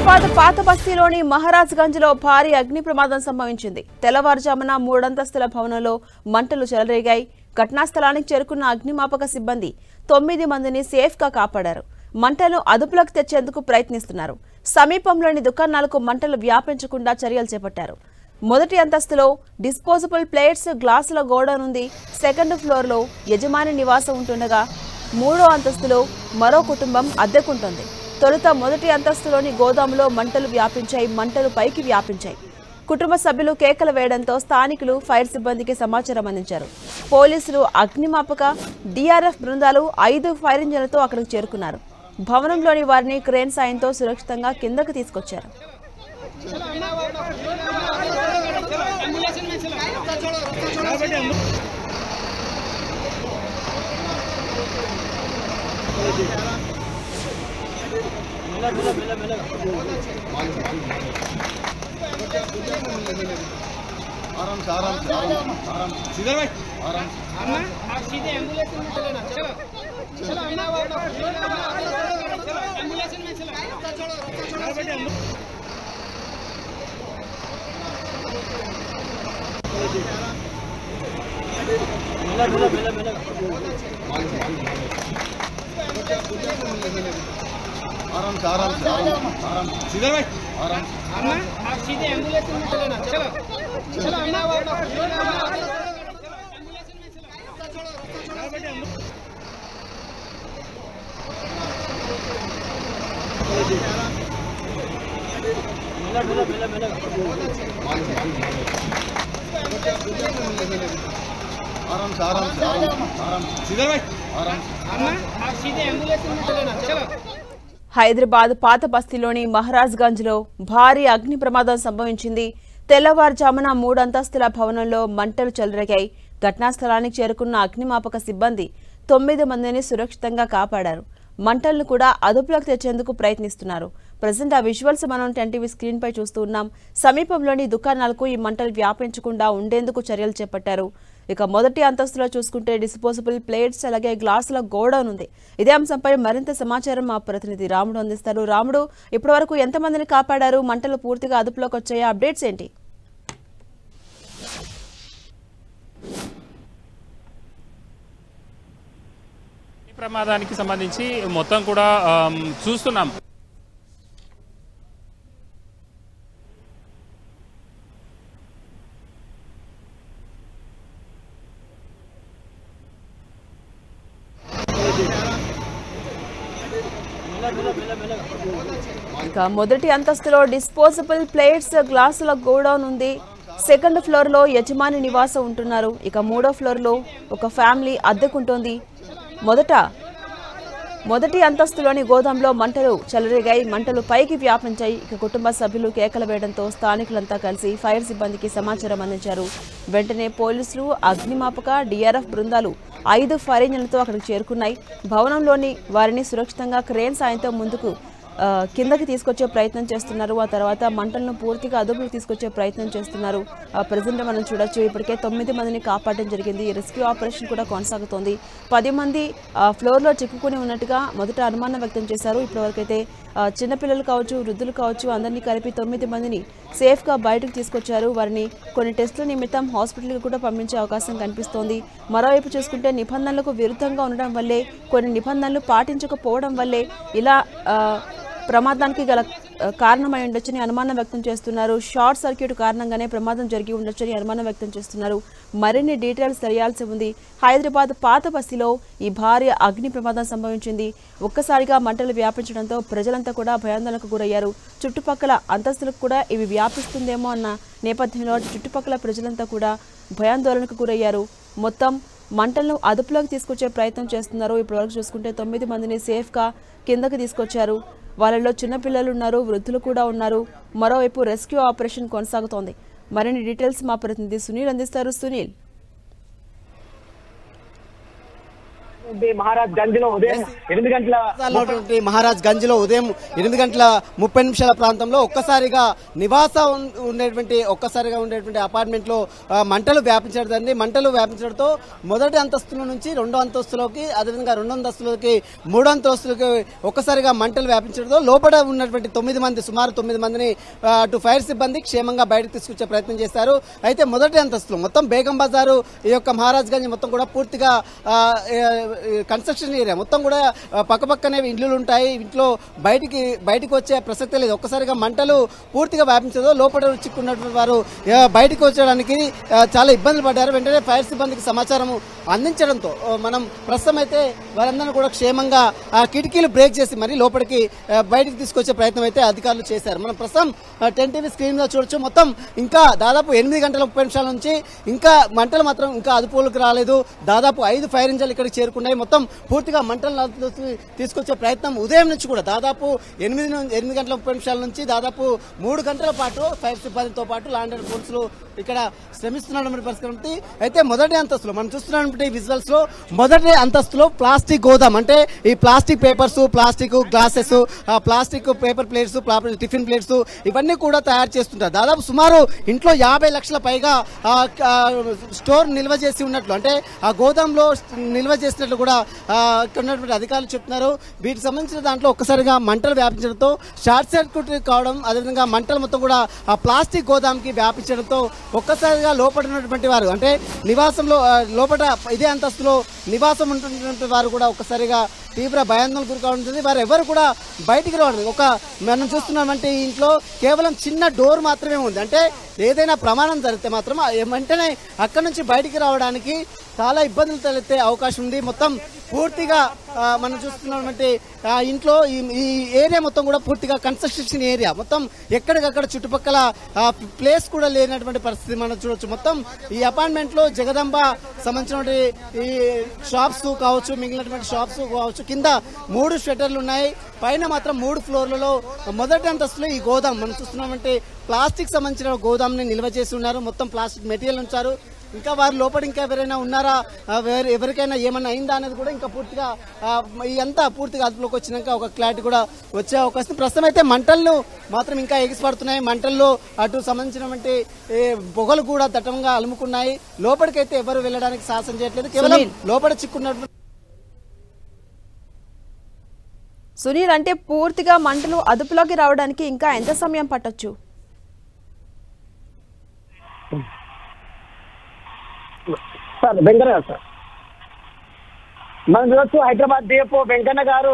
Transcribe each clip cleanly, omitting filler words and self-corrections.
హైదరాబాద్ పాత బస్తీలోని మహారాజ్గంజ్లో భారీ అగ్ని ప్రమాదం సంభవించింది. తెల్లవారుజామున 3 అంతస్తుల భవనంలో మంటలు చెలరేగాయి. ఘటనా స్థలానికి చేరుకున్న అగ్నిమాపక సిబ్బంది 9 మందిని సేఫ్గా కాపాడారు. మంటలను అదుపులోకి తెచ్చేందుకు ప్రయత్నిస్తున్నారు. సమీపంలోని దుకాణాలకు మంటలు వ్యాపించకుండా చర్యలు చేపట్టారు. మొదటి అంతస్తులో డిస్పోజబుల్ ప్లేట్స్, గ్లాసుల గోడౌన్ ఉంది. సెకండ్ ఫ్లోర్లో యజమాని నివాసం ఉంటుండగా 3వ అంతస్తులో మరో కుటుంబం అద్దెకుంటుంది. తొలుత మొదటి అంతస్తులోని గోదాములో మంటలు వ్యాపించాయి. మంటలు పైకి వ్యాపించాయి. కుటుంబ సభ్యులు కేకలు వేయడంతో స్థానికులు ఫైర్ సిబ్బందికి సమాచారం అందించారు. పోలీసులు, అగ్నిమాపక, డిఆర్ఎఫ్ బృందాలు 5 ఫైర్ ఇంజన్లతో అక్కడికి చేరుకున్నారు. భవనంలోని వారిని క్రేన్ సాయంతో సురక్షితంగా కిందకు తీసుకొచ్చారు. आराम से आराम से आराम सीधे भाई आराम से आप सीधे एम्बुलेंस में चले ना चलो चलो एम्बुलेंस में चलो चलो बेटे मिला आराम से आराम सीधे भाई आराम आप सीधे एम्बुलेंस में चले ना चलो चलो आराम से आराम सीधे भाई आराम आप सीधे एम्बुलेंस में चले ना चलो। హైదరాబాద్ పాత బస్తీలోని మహారాజ్గంజ్లో భారీ అగ్ని ప్రమాదం సంభవించింది. తెల్లవారుజామున 3 అంతస్తుల భవనంలో మంటలు చెలరేగాయి. ఘటనా స్థలానికి చేరుకున్న అగ్నిమాపక సిబ్బంది 9 మందిని సురక్షితంగా కాపాడారు. మంటలను కూడా అదుపులోకి తెచ్చేందుకు ప్రయత్నిస్తున్నారు. ప్రజెంట్ ఆ విజువల్స్ మనం 10 టీవీ స్క్రీన్ పై చూస్తూ ఉన్నాం. సమీపంలోని దుకాణాలకు ఈ మంటలు వ్యాపించకుండా ఉండేందుకు చర్యలు చేపట్టారు. ఇక మొదటి అంతస్తులో చూసుకుంటే డిస్పోజబుల్ ప్లేట్స్, అలాగే గ్లాసుల గోడౌన్ ఉంది. ఇదే అంశంపై మరింత సమాచారం మా ప్రతినిధి రాముడు అందిస్తారు. రాముడు, ఇప్పటి వరకు ఎంతమందిని కాపాడారు? మంటలు పూర్తిగా అదుపులోకి వచ్చాయా? అప్డేట్స్ ఏంటి? ఈ ప్రమాదానికి సంబంధించి మొత్తం కూడా చూస్తున్నాం. ఇక మొదటి అంతస్తులో డిస్పోజబుల్ ప్లేట్స్, గ్లాసుల గోడౌన్ ఉంది. సెకండ్ ఫ్లోర్లో యజమాని నివాసం ఉంటున్నారు. ఇక 3వ ఫ్లోర్లో ఒక ఫ్యామిలీ అద్దెకుంటోంది. మొదటి అంతస్తులోని గోదాంలో మంటలు చెలరేగాయి. మంటలు పైకి వ్యాపించాయి. ఇక కుటుంబ సభ్యులు కేకలు వేయడంతో స్థానికులంతా కలిసి ఫైర్ సిబ్బందికి సమాచారం అందించారు. వెంటనే పోలీసులు, అగ్నిమాపక, డిఆర్ఎఫ్ బృందాలు 5 ఫైర్ ఇంజన్లతో అక్కడికి చేరుకున్నాయి. భవనంలోని వారిని సురక్షితంగా క్రేన్ సాయంతో ముందుకు కిందకి తీసుకొచ్చే ప్రయత్నం చేస్తున్నారు. ఆ తర్వాత మంటలను పూర్తిగా అదుపులోకి తీసుకొచ్చే ప్రయత్నం చేస్తున్నారు. ప్రజెంట్ మనం చూడొచ్చు, ఇప్పటికే 9 మందిని కాపాడడం జరిగింది. రెస్క్యూ ఆపరేషన్ కూడా కొనసాగుతోంది. 10 మంది ఫ్లోర్లో చిక్కుకుని ఉన్నట్టుగా మొదట అనుమానం వ్యక్తం చేశారు. ఇప్పటివరకైతే చిన్నపిల్లలు కావచ్చు, వృద్ధులు కావచ్చు, అందరినీ కలిపి 9 మందిని సేఫ్గా బయటకు తీసుకొచ్చారు. వారిని కొన్ని టెస్టుల నిమిత్తం హాస్పిటల్కి కూడా పంపించే అవకాశం కనిపిస్తోంది. మరోవైపు చూసుకుంటే నిబంధనలకు విరుద్ధంగా ఉండడం వల్లే, కొన్ని నిబంధనలు పాటించకపోవడం వల్లే ఇలా ప్రమాదానికి గల కారణమై ఉండొచ్చని అనుమానం వ్యక్తం చేస్తున్నారు. షార్ట్ సర్క్యూట్ కారణంగానే ప్రమాదం జరిగి ఉండొచ్చని అనుమానం వ్యక్తం చేస్తున్నారు. మరిన్ని డీటెయిల్స్ తెలియాల్సి ఉంది. హైదరాబాద్ పాత బస్తీలో ఈ భారీ అగ్ని ప్రమాదం సంభవించింది. ఒక్కసారిగా మంటలు వ్యాపించడంతో ప్రజలంతా కూడా భయాందోళనకు గురయ్యారు. చుట్టుపక్కల అంతస్తులకు కూడా ఇవి వ్యాపిస్తుందేమో అన్న నేపథ్యంలో చుట్టుపక్కల ప్రజలంతా కూడా భయాందోళనకు గురయ్యారు. మొత్తం మంటలను అదుపులోకి తీసుకొచ్చే ప్రయత్నం చేస్తున్నారు. ఇప్పటివరకు చూసుకుంటే 9 మందిని సేఫ్గా కిందకు తీసుకొచ్చారు. వాళ్ళలో చిన్నపిల్లలు ఉన్నారు, వృద్ధులు కూడా ఉన్నారు. మరోవైపు రెస్క్యూ ఆపరేషన్ కొనసాగుతోంది. మరిన్ని డీటెయిల్స్ మా ప్రతినిధి సునీల్ అందిస్తారు. సునీల్. మహారాజ్ గంజ్ లో ఉదయం 8 గంటల మహారాజ్ గంజ్ లో ఉదయం 8 గంటల 30 నిమిషాల ప్రాంతంలో ఒక్కసారిగా ఉండేటువంటి అపార్ట్మెంట్ లో మంటలు వ్యాపించడండి. మంటలు వ్యాపించడంతో మొదటి అంతస్తుల నుంచి 2వ అంతస్తులోకి, అదేవిధంగా 2వ అంతస్తులకి 3వ అంతస్తులకి ఒక్కసారిగా మంటలు వ్యాపించడంతో లోపల ఉన్నటువంటి 9 మంది, సుమారు 9 మందిని అటు ఫైర్ సిబ్బంది క్షేమంగా బయటకు తీసుకొచ్చే ప్రయత్నం చేశారు. అయితే మొదటి అంతస్తులో మొత్తం బేగం బజారు, ఈ యొక్క మహారాజ్ గంజ్ మొత్తం కూడా పూర్తిగా కన్స్ట్రక్షన్ ఏరియా మొత్తం కూడా పక్కపక్కనే ఇళ్ళు ఉంటాయి. ఇంట్లో బయటికి వచ్చే ప్రసక్తే లేదు. ఒక్కసారిగా మంటలు పూర్తిగా వ్యాపించదు. లోపల చిక్కున్నటువంటి వారు బయటకు వచ్చడానికి చాలా ఇబ్బందులు పడ్డారు. వెంటనే ఫైర్ సిబ్బందికి సమాచారం అందించడంతో మనం ప్రస్తుతం అయితే వారందరూ కూడా క్షేమంగా ఆ కిటికీలు బ్రేక్ చేసి మరి లోపలికి బయటికి తీసుకొచ్చే ప్రయత్నం అయితే అధికారులు చేశారు. మనం ప్రస్తుతం 10 టీవీ స్క్రీన్ లో చూడొచ్చు. మొత్తం ఇంకా దాదాపు 8 గంటల 30 నిమిషాల నుంచి ఇంకా మంటలు మాత్రం ఇంకా అదుపులోకి రాలేదు. దాదాపు 5 ఫైర్ ఇంజన్లు ఇక్కడికి చేరుకున్నాయి. మొత్తం పూర్తిగా మంటలు తీసుకొచ్చే ప్రయత్నం ఉదయం నుంచి కూడా దాదాపు 8 గంటల 30 నిమిషాల నుంచి దాదాపు 3 గంటల పాటు ఫైర్ సిబ్బందితో పాటు ల్యాండ్ అండ్ పోలీసులు ఇక్కడ శ్రమిస్తున్నటువంటి పరిస్థితి. అయితే మొదటి అంతస్తులో మనం చూస్తున్నటువంటి విజువల్స్ లో మొదటి అంతస్తులో ప్లాస్టిక్ గోదాం, అంటే ఈ plastic papers, plastic glasses, plastic paper plates, tiffin plates ఇవన్నీ కూడా తయారు చేస్తుంటారు. దాదాపు సుమారు ఇంట్లో 50 లక్షల పైగా స్టోర్ నిల్వ చేసి ఉన్నట్లు, అంటే ఆ గోదాంలో నిల్వ చేసినట్లు కూడా ఇక్కడ ఉన్నటువంటి అధికారులు చెప్తున్నారు. వీటికి సంబంధించిన దాంట్లో ఒక్కసారిగా మంటలు వ్యాపించడంతో షార్ట్ సర్క్యూట్ కావడం, అదేవిధంగా మంటలు మొత్తం కూడా ఆ ప్లాస్టిక్ గోదాంకి వ్యాపించడంతో ఒక్కసారిగా లోపల ఉన్నటువంటి వారు, అంటే నివాసంలో లోపల ఇదే అంతస్తులో నివాసం ఉంటున్నటువంటి వారు కూడా ఒక్కసారిగా తీవ్ర భయాందోళనకు గురి కావడం. వారు ఎవరు కూడా బయటికి రావడం, మనం చూస్తున్నామంటే ఈ ఇంట్లో కేవలం చిన్న డోర్ మాత్రమే ఉంది. అంటే ఏదైనా ప్రమాదం జరిగితే మాత్రం వెంటనే అక్కడి నుంచి బయటికి రావడానికి చాలా ఇబ్బందులు తలెత్తే అవకాశం ఉంది. మొత్తం పూర్తిగా మనం చూస్తున్నటువంటి ఇంట్లో ఈ ఏరియా మొత్తం కూడా పూర్తిగా కన్స్ట్రక్షన్ ఏరియా, మొత్తం ఎక్కడికక్కడ చుట్టుపక్కల ప్లేస్ కూడా లేనటువంటి పరిస్థితి మనం చూడొచ్చు. మొత్తం ఈ అపార్ట్మెంట్ లో జగదంబ సంబంధించినటువంటి ఈ షాప్స్ కావచ్చు, మిగిలినటువంటి షాప్స్ కావచ్చు, కింద 3 షట్టర్లు ఉన్నాయి. పైన మాత్రం 3 ఫ్లోర్లలో మొదటి అంతస్తులో ఈ గోదాం మనం చూస్తున్నామంటే ప్లాస్టిక్ సంబంధించిన గోదాంని నిల్వ చేసి ఉన్నారు. మొత్తం ప్లాస్టిక్ మెటీరియల్ ఉంచారు. ఇంకా వారి లోపల ఇంకా ఎవరైనా ఉన్నారా, ఎవరికైనా ఏమైనా అయిందా అనేది కూడా ఇంకా పూర్తిగా ఇదంతా పూర్తిగా అదుపులోకి వచ్చినాక ఒక క్లారిటీ కూడా వచ్చే అవకాశం. ప్రస్తుతం అయితే మంటలు మాత్రం ఇంకా ఎగిసిపడుతున్నాయి. మంటల్లో అటు సంబంధించినటువంటి పొగలు కూడా దట్టంగా అలుముకున్నాయి. లోపలికైతే ఎవరు వెళ్ళడానికి సాహసం చేయట్లేదు. కేవలం లోపల చిక్కున్నటువంటి సునీల్, అంటే పూర్తిగా మంటలు అదుపులోకి రావడానికి ఇంకా ఎంత సమయం పట్టొచ్చు? సార్ వెంకన్న గారు, సార్ మనం చూడొచ్చు హైదరాబాద్ డిఎఫ్ఓ వెంకన్న గారు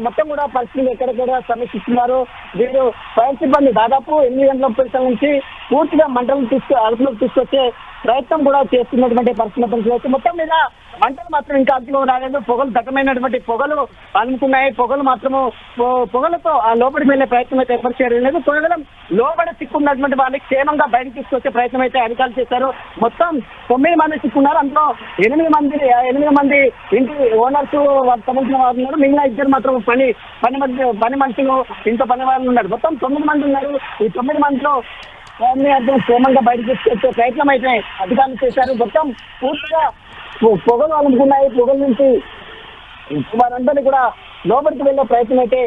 మొత్తం కూడా పరిస్థితులు ఎక్కడెక్కడ సమీక్షిస్తున్నారు. వీరు ఫైర్ సిబ్బంది దాదాపు 8 గంటల 30 నిమిషాల నుంచి పూర్తిగా మంటలు అదుపులోకి తీసుకొచ్చే ప్రయత్నం కూడా చేస్తున్నటువంటి పరిస్థితి. మొత్తం మీద మంటలు మాత్రం ఇంకా అదుపులో రాలేదు. పొగలు దట్టమైనటువంటి పొగలు అలుముకున్నాయి. పొగలు మాత్రము పొగలతో ఆ లోపలికి వెళ్లే ప్రయత్నం అయితే ఎప్పుడు చేయడం లేదు. కేవలం లోపల చిక్కున్నటువంటి వాళ్ళకి క్షేమంగా బయటకు తీసుకొచ్చే ప్రయత్నం అయితే అధికారులు చేశారు. మొత్తం 9 మంది చిక్కున్నారు. అందులో 8 మంది ఇంటి ఓనర్స్ వారికి సంబంధించిన వారు ఉన్నారు. మిగిలిన 2 మాత్రం పని మనుషులు, ఇంట్లో పని వాళ్ళు ఉన్నారు. మొత్తం 9 మంది ఉన్నారు. ఈ 9 మందిలో అర్థం క్షేమంగా బయటకు తీసుకొచ్చే ప్రయత్నం అయితే అధికారులు చేశారు. మొత్తం పూర్తిగా పొగలు అలుముకున్నాయి. పొగల నుంచి వారందరినీ కూడా లోపలికి వెళ్లే ప్రయత్నం అయితే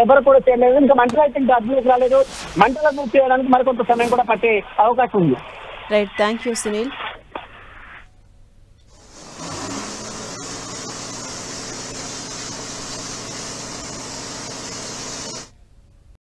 ఎవరు కూడా చేయలేదు. ఇంకా మంటలు అయితే ఇంకా అదుపులోకి రాలేదు. మంటలను చేయడానికి మరికొంత సమయం కూడా పట్టే అవకాశం ఉంది. Right, thank you Sunil.